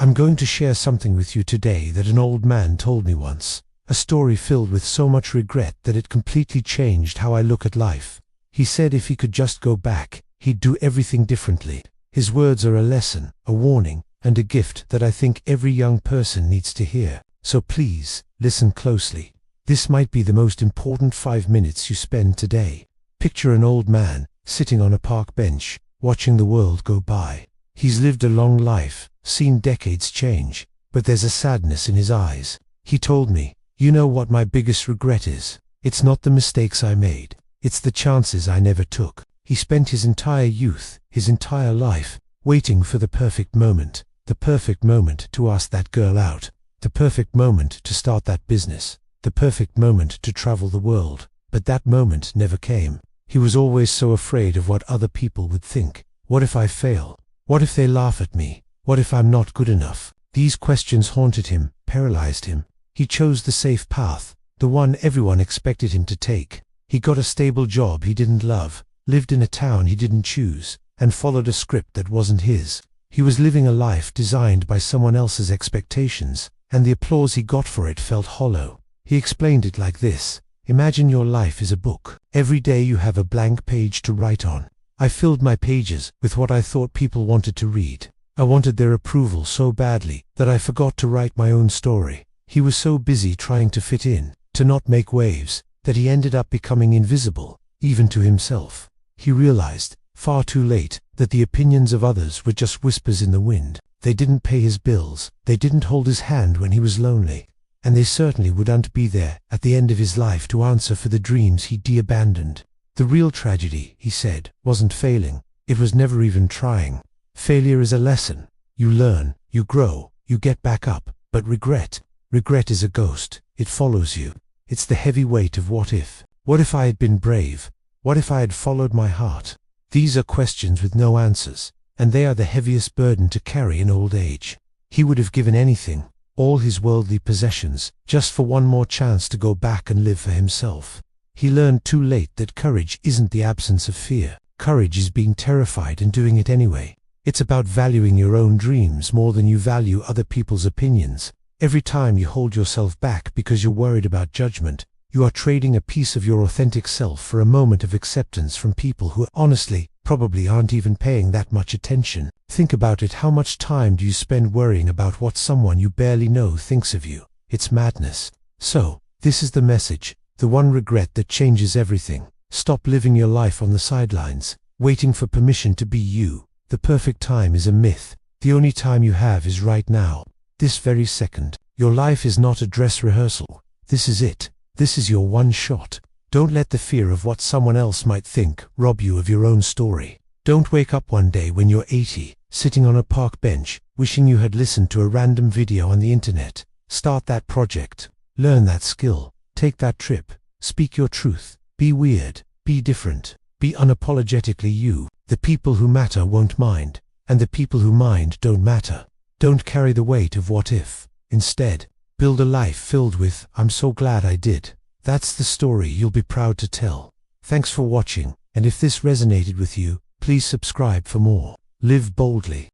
I'm going to share something with you today that an old man told me once. A story filled with so much regret that it completely changed how I look at life. He said if he could just go back, he'd do everything differently. His words are a lesson, a warning, and a gift that I think every young person needs to hear. So please, listen closely. This might be the most important 5 minutes you spend today. Picture an old man, sitting on a park bench, watching the world go by. He's lived a long life, seen decades change, but there's a sadness in his eyes. He told me, "You know what my biggest regret is? It's not the mistakes I made. It's the chances I never took." He spent his entire youth, his entire life, waiting for the perfect moment to ask that girl out, the perfect moment to start that business, the perfect moment to travel the world. But that moment never came. He was always so afraid of what other people would think. What if I fail? What if they laugh at me? What if I'm not good enough? These questions haunted him, paralyzed him. He chose the safe path, the one everyone expected him to take. He got a stable job he didn't love, lived in a town he didn't choose, and followed a script that wasn't his. He was living a life designed by someone else's expectations, and the applause he got for it felt hollow. He explained it like this: imagine your life is a book. Every day you have a blank page to write on. I filled my pages with what I thought people wanted to read. I wanted their approval so badly that I forgot to write my own story. He was so busy trying to fit in, to not make waves, that he ended up becoming invisible, even to himself. He realized, far too late, that the opinions of others were just whispers in the wind. They didn't pay his bills, they didn't hold his hand when he was lonely, and they certainly wouldn't be there at the end of his life to answer for the dreams he'd abandoned. The real tragedy, he said, wasn't failing. It was never even trying. Failure is a lesson. You learn, you grow, you get back up. But regret is a ghost. It follows you. It's the heavy weight of what if. What if I had been brave? What if I had followed my heart? These are questions with no answers, and they are the heaviest burden to carry in old age. He would have given anything, all his worldly possessions, just for one more chance to go back and live for himself. He learned too late that courage isn't the absence of fear. Courage is being terrified and doing it anyway. It's about valuing your own dreams more than you value other people's opinions. Every time you hold yourself back because you're worried about judgment, you are trading a piece of your authentic self for a moment of acceptance from people who, honestly, probably aren't even paying that much attention. Think about it. How much time do you spend worrying about what someone you barely know thinks of you? It's madness. So, this is the message, the one regret that changes everything. Stop living your life on the sidelines, waiting for permission to be you. The perfect time is a myth. The only time you have is right now, this very second. Your life is not a dress rehearsal. This is it. This is your one shot. Don't let the fear of what someone else might think rob you of your own story. Don't wake up one day when you're 80, sitting on a park bench, wishing you had listened to a random video on the internet. Start that project. Learn that skill. Take that trip. Speak your truth. Be weird. Be different. Be unapologetically you. The people who matter won't mind, and the people who mind don't matter. Don't carry the weight of what if. Instead, build a life filled with, "I'm so glad I did." That's the story you'll be proud to tell. Thanks for watching, and if this resonated with you, please subscribe for more. Live boldly.